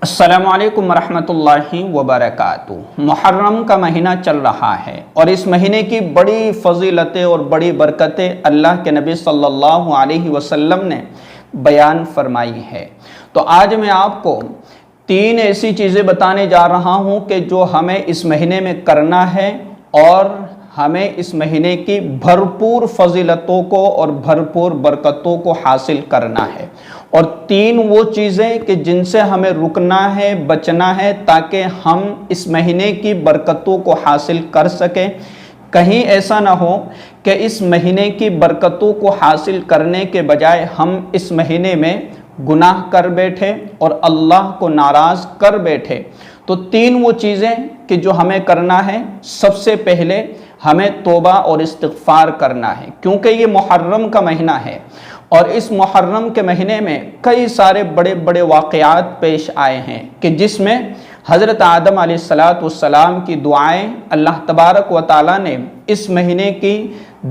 السلام علیکم ورحمۃ اللہ وبرکاتہ۔ محرم کا مہینہ چل رہا ہے اور اس مہینے کی بڑی فضیلتیں اور بڑی برکتیں اللہ کے نبی صلی اللہ علیہ وسلم نے بیان فرمائی ہے۔ تو آج میں آپ کو 3 ایسی چیزیں بتانے جا رہا ہوں کہ جو ہمیں اس مہینے میں کرنا ہے اور ہمیں اس مہینے کی بھرپور فضیلتوں کو اور بھرپور برکتوں کو حاصل کرنا ہے، اور 3 وہ چیزیں کہ جن سے ہمیں رکنا ہے، بچنا ہے، تاکہ ہم اس مہینے کی برکتوں کو حاصل کر سکیں۔ کہیں ایسا نہ ہو کہ اس مہینے کی برکتوں کو حاصل کرنے کے بجائے ہم اس مہینے میں گناہ کر بیٹھے اور اللہ کو ناراض کر بیٹھے۔ تو 3 وہ چیزیں کہ جو ہمیں کرنا ہے۔ سب سے پہلے ہمیں توبہ اور استغفار کرنا ہے، کیونکہ یہ محرم کا مہینہ ہے اور اس محرم کے مہینے میں کئی سارے بڑے بڑے واقعات پیش آئے ہیں کہ جس میں حضرت آدم علیہ السلام کی دعائیں اللہ تبارک و تعالیٰ نے اس مہینے کی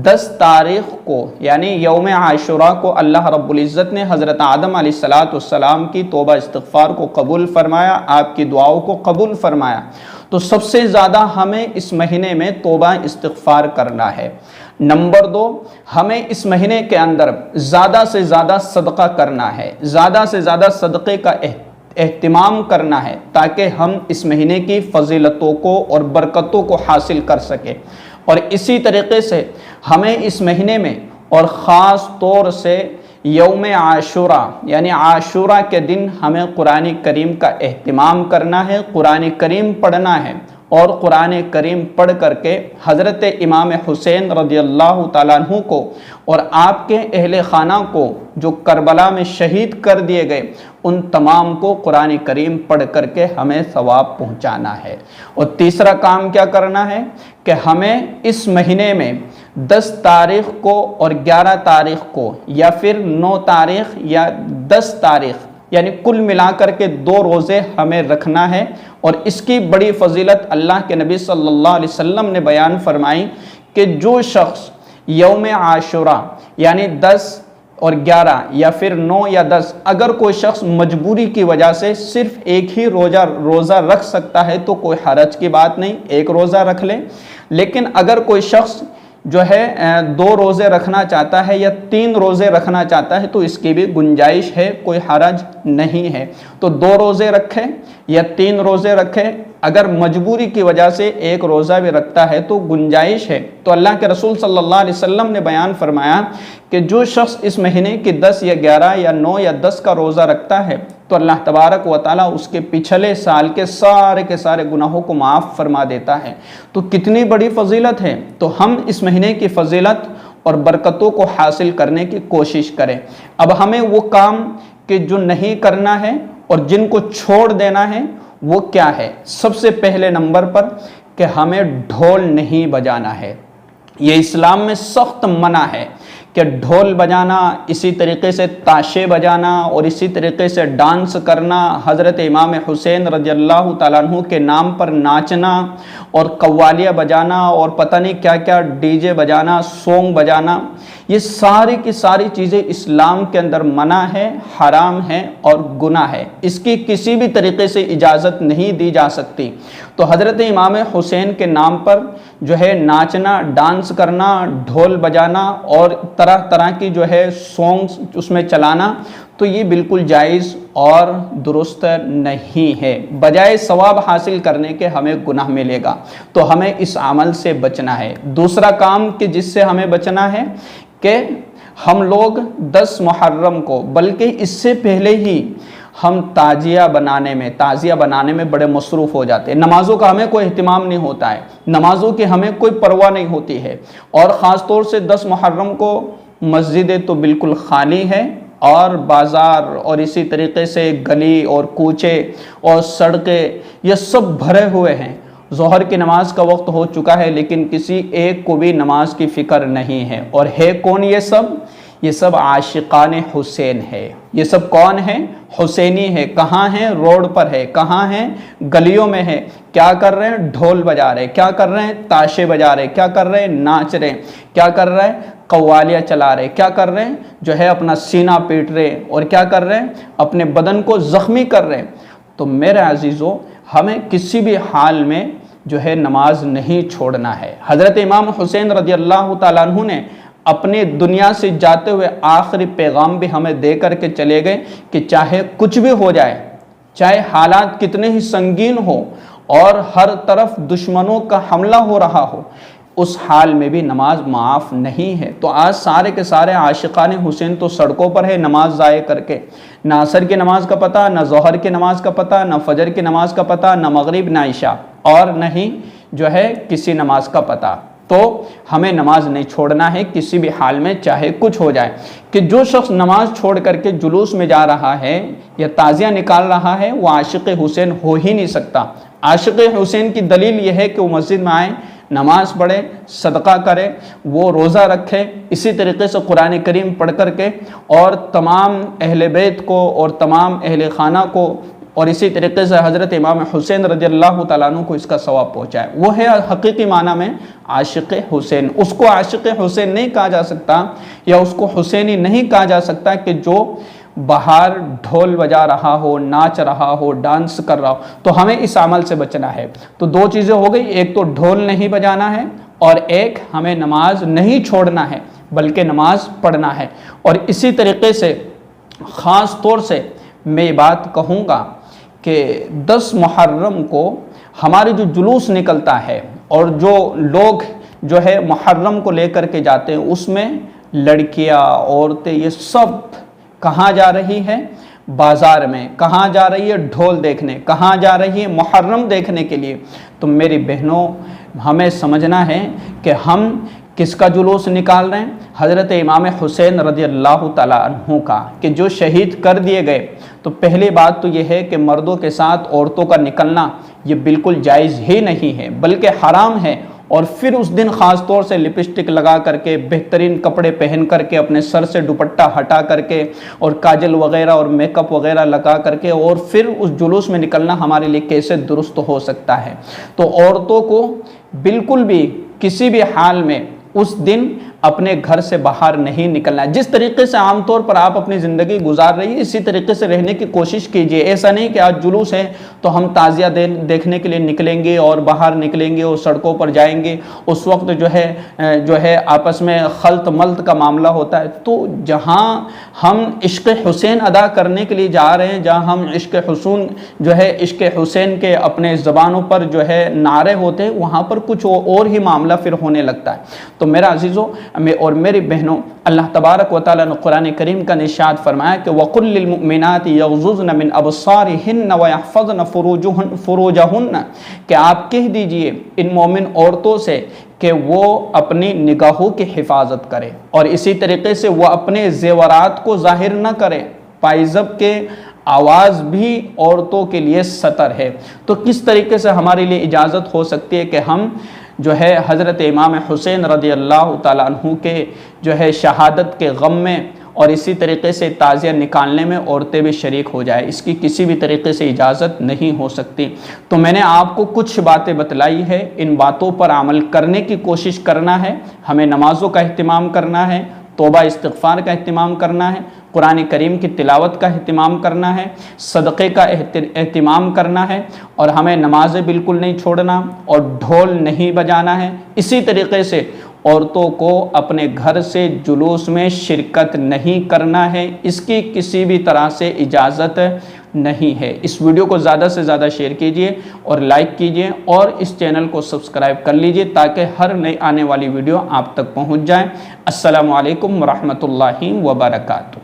10 تاریخ کو یعنی یوم عاشوراء کو اللہ رب العزت نے حضرت آدم علیہ السلام کی توبہ استغفار کو قبول فرمایا، آپ کی دعاؤں کو قبول فرمایا۔ تو سب سے زیادہ ہمیں اس مہینے میں توبہ استغفار کرنا ہے۔ نمبر 2، ہمیں اس مہینے کے اندر زیادہ سے زیادہ صدقہ کرنا ہے، زیادہ سے زیادہ صدقے کا اہتمام کرنا ہے تاکہ ہم اس مہینے کی فضیلتوں کو اور برکتوں کو حاصل کر سکیں۔ اور اسی طریقے سے ہمیں اس مہینے میں اور خاص طور سے یوم عاشوراء یعنی عاشوراء کے دن ہمیں قرآن کریم کا اہتمام کرنا ہے، قرآن کریم پڑھنا ہے، اور قرآن کریم پڑھ کر کے حضرت امام حسین رضی اللہ تعالیٰ عنہ کو اور آپ کے اہل خانہ کو جو کربلا میں شہید کر دیے گئے ان تمام کو قرآن کریم پڑھ کر کے ہمیں ثواب پہنچانا ہے۔ اور تیسرا کام کیا کرنا ہے کہ ہمیں اس مہینے میں 10 تاریخ کو اور 11 تاریخ کو یا پھر 9 تاریخ یا 10 تاریخ یعنی کل ملا کر کے 2 روزے ہمیں رکھنا ہے۔ اور اس کی بڑی فضیلت اللہ کے نبی صلی اللہ علیہ وسلم نے بیان فرمائی کہ جو شخص یوم عاشوراء یعنی 10 اور 11 یا پھر 9 یا 10 اگر کوئی شخص مجبوری کی وجہ سے صرف ایک ہی روزہ رکھ سکتا ہے تو کوئی حرج کی بات نہیں، ایک روزہ رکھ لے۔ لیکن اگر کوئی شخص جو ہے 2 روزے رکھنا چاہتا ہے یا 3 روزے رکھنا چاہتا ہے تو اس کی بھی گنجائش ہے، کوئی حرج نہیں ہے۔ تو 2 روزے رکھے یا 3 روزے رکھے، اگر مجبوری کی وجہ سے ایک روزہ بھی رکھتا ہے تو گنجائش ہے۔ تو اللہ کے رسول صلی اللہ علیہ وسلم نے بیان فرمایا کہ جو شخص اس مہینے کی 10 یا 11 یا 9 یا 10 کا روزہ رکھتا ہے تو اللہ تبارک و تعالیٰ اس کے پچھلے سال کے سارے گناہوں کو معاف فرما دیتا ہے۔ تو کتنی بڑی فضیلت ہے۔ تو ہم اس مہینے کی فضیلت اور برکتوں کو حاصل کرنے کی کوشش کریں۔ اب ہمیں وہ کام کہ جو نہیں کرنا ہے اور جن کو چھوڑ دینا ہے وہ کیا ہے؟ سب سے پہلے نمبر پر کہ ہمیں ڈھول نہیں بجانا ہے۔ یہ اسلام میں سخت منع ہے کہ ڈھول بجانا، اسی طریقے سے تاشے بجانا اور اسی طریقے سے ڈانس کرنا، حضرت امام حسین رضی اللہ تعالیٰ عنہ کے نام پر ناچنا اور قوالیاں بجانا اور پتہ نہیں کیا کیا ڈی جے بجانا، سونگ بجانا، یہ ساری کی ساری چیزیں اسلام کے اندر منع ہے، حرام ہے اور گناہ ہے۔ اس کی کسی بھی طریقے سے اجازت نہیں دی جا سکتی۔ تو حضرت امام حسین کے نام پر جو ہے ناچنا، ڈانس کرنا، ڈھول بجانا اور طرح طرح کی جو ہے سونگز اس میں چلانا، تو یہ بالکل جائز اور درست نہیں ہے۔ بجائے ثواب حاصل کرنے کے ہمیں گناہ ملے گا، تو ہمیں اس عمل سے بچنا ہے۔ دوسرا کام کہ جس سے ہمیں بچنا ہے کہ ہم لوگ 10 محرم کو بلکہ اس سے پہلے ہی ہم تعزیہ بنانے میں بڑے مصروف ہو جاتے ہیں۔ نمازوں کا ہمیں کوئی اہتمام نہیں ہوتا ہے، نمازوں کی ہمیں کوئی پرواہ نہیں ہوتی ہے، اور خاص طور سے 10 محرم کو مسجدیں تو بالکل خالی ہیں اور بازار اور اسی طریقے سے گلی اور کوچے اور سڑکیں یہ سب بھرے ہوئے ہیں۔ ظہر کی نماز کا وقت ہو چکا ہے لیکن کسی ایک کو بھی نماز کی فکر نہیں ہے۔ اور ہے کون یہ سب؟ یہ سب عاشقان حسین ہے۔ یہ سب کون ہیں؟ حسینی ہے۔ کہاں ہیں؟ روڈ پر ہے۔ کہاں ہیں؟ گلیوں میں ہے۔ کیا کر رہے ہیں؟ ڈھول بجا رہے ہیں۔ کیا کر رہے ہیں؟ تاشے بجا رہے ہیں۔ کیا کر رہے ہیں؟ ناچ رہے ہیں۔ کیا کر رہے ہیں؟ قوالیاں چلا رہے ہیں۔ کیا کر رہے ہیں؟ جو ہے اپنا سینہ پیٹ رہے ہیں۔ اور کیا کر رہے ہیں؟ اپنے بدن کو زخمی کر رہے ہیں۔ تو میرے عزیزوں ہمیں کسی بھی حال میں جو ہے نماز نہیں چھوڑنا ہے۔ حضرت امام حسین رضی اللہ تعالیٰ عنہ نے اپنے دنیا سے جاتے ہوئے آخری پیغام بھی ہمیں دے کر کے چلے گئے کہ چاہے کچھ بھی ہو جائے، چاہے حالات کتنے ہی سنگین ہو اور ہر طرف دشمنوں کا حملہ ہو رہا ہو، اس حال میں بھی نماز معاف نہیں ہے۔ تو آج سارے کے سارے عاشقان حسین تو سڑکوں پر ہے نماز ضائع کر کے، نہ عصر کی نماز کا پتہ، نہ ظہر کی نماز کا پتہ، نہ فجر کی نماز کا پتہ، نہ مغرب، نہ عشاء، اور نہ ہی جو ہے کسی نماز کا پتہ۔ تو ہمیں نماز نہیں چھوڑنا ہے کسی بھی حال میں، چاہے کچھ ہو جائے۔ کہ جو شخص نماز چھوڑ کر کے جلوس میں جا رہا ہے یا تعزیہ نکال رہا ہے، وہ عاشق حسین ہو ہی نہیں سکتا۔ عاشق حسین کی دلیل یہ ہے کہ وہ مسجد میں آئے، نماز پڑھے، صدقہ کرے، وہ روزہ رکھے، اسی طریقے سے قرآن کریم پڑھ کر کے، اور تمام اہل بیت کو اور تمام اہل خانہ کو، اور اسی طریقے سے حضرت امام حسین رضی اللہ تعالیٰ عنہ کو اس کا ثواب پہنچائے۔ وہ ہے حقیقی معنی میں عاشق حسین۔ اس کو عاشق حسین نہیں کہا جا سکتا یا اس کو حسینی نہیں کہا جا سکتا کہ جو باہر ڈھول بجا رہا ہو، ناچ رہا ہو، ڈانس کر رہا ہو۔ تو ہمیں اس عمل سے بچنا ہے۔ تو دو چیزیں ہو گئی، ایک تو ڈھول نہیں بجانا ہے، اور ایک ہمیں نماز نہیں چھوڑنا ہے بلکہ نماز پڑھنا ہے۔ اور اسی طریقے سے خاص طور سے میں یہ بات کہوں گا کہ 10 محرم کو ہمارے جو جلوس نکلتا ہے اور جو لوگ جو ہے محرم کو لے کر کے جاتے ہیں، اس میں لڑکیاں، عورتیں، یہ سب کہاں جا رہی ہے؟ بازار میں۔ کہاں جا رہی ہے؟ ڈھول دیکھنے۔ کہاں جا رہی ہے؟ محرم دیکھنے کے لیے۔ تو میری بہنوں، ہمیں سمجھنا ہے کہ ہم کس کا جلوس نکال رہے ہیں؟ حضرت امام حسین رضی اللہ تعالیٰ عنہ کا، کہ جو شہید کر دیے گئے۔ تو پہلی بات تو یہ ہے کہ مردوں کے ساتھ عورتوں کا نکلنا یہ بالکل جائز ہی نہیں ہے بلکہ حرام ہے۔ اور پھر اس دن خاص طور سے لپسٹک لگا کر کے، بہترین کپڑے پہن کر کے، اپنے سر سے دوپٹہ ہٹا کر کے، اور کاجل وغیرہ اور میک اپ وغیرہ لگا کر کے، اور پھر اس جلوس میں نکلنا ہمارے لیے کیسے درست ہو سکتا ہے؟ تو عورتوں کو بالکل بھی کسی بھی حال میں اس دن اپنے گھر سے باہر نہیں نکلنا ہے۔ جس طریقے سے عام طور پر آپ اپنی زندگی گزار رہی ہے، اسی طریقے سے رہنے کی کوشش کیجئے۔ ایسا نہیں کہ آج جلوس ہے تو ہم تعزیہ دیکھنے کے لیے نکلیں گے اور باہر نکلیں گے اور سڑکوں پر جائیں گے۔ اس وقت جو ہے آپس میں خلط ملط کا معاملہ ہوتا ہے۔ تو جہاں ہم عشق حسین ادا کرنے کے لیے جا رہے ہیں، جہاں ہم عشق حسین کے اپنے زبانوں پر جو ہے نعرے ہوتے ہیں، وہاں پر کچھ اور ہی معاملہ پھر ہونے لگتا ہے۔ تو میرا عزیزوں اور میری بہنوں، اللہ تبارک و تعالیٰ نے قرآن کریم کا ارشاد فرمایا کہ وَقُلْ لِلْمُؤْمِنَاتِ يَغْضُضْنَ مِنْ أَبْصَارِهِنَّ وَيَحْفَظْنَ فُرُوجَهُنَّ، کہ آپ کہہ دیجئے ان مومن عورتوں سے کہ وہ اپنی نگاہوں کی حفاظت کرے، اور اسی طریقے سے وہ اپنے زیورات کو ظاہر نہ کرے۔ پائزب کے آواز بھی عورتوں کے لیے سطر ہے۔ تو کس طریقے سے ہمارے لیے اجازت ہو سکتی ہے کہ ہم جو ہے حضرت امام حسین رضی اللہ تعالیٰ عنہ کے جو ہے شہادت کے غم میں اور اسی طریقے سے تعزیہ نکالنے میں عورتیں بھی شریک ہو جائے؟ اس کی کسی بھی طریقے سے اجازت نہیں ہو سکتی۔ تو میں نے آپ کو کچھ باتیں بتلائی ہے، ان باتوں پر عمل کرنے کی کوشش کرنا ہے۔ ہمیں نمازوں کا اہتمام کرنا ہے، توبہ استغفار کا اہتمام کرنا ہے، قرآن کریم کی تلاوت کا اہتمام کرنا ہے، صدقے کا اہتمام کرنا ہے، اور ہمیں نمازیں بالکل نہیں چھوڑنا اور ڈھول نہیں بجانا ہے۔ اسی طریقے سے عورتوں کو اپنے گھر سے جلوس میں شرکت نہیں کرنا ہے، اس کی کسی بھی طرح سے اجازت نہیں ہے۔ اس ویڈیو کو زیادہ سے زیادہ شیئر کیجئے اور لائک کیجئے، اور اس چینل کو سبسکرائب کر لیجئے تاکہ ہر نئی آنے والی ویڈیو آپ تک پہنچ جائے۔ السلام علیکم ورحمۃ اللہ وبرکاتہ۔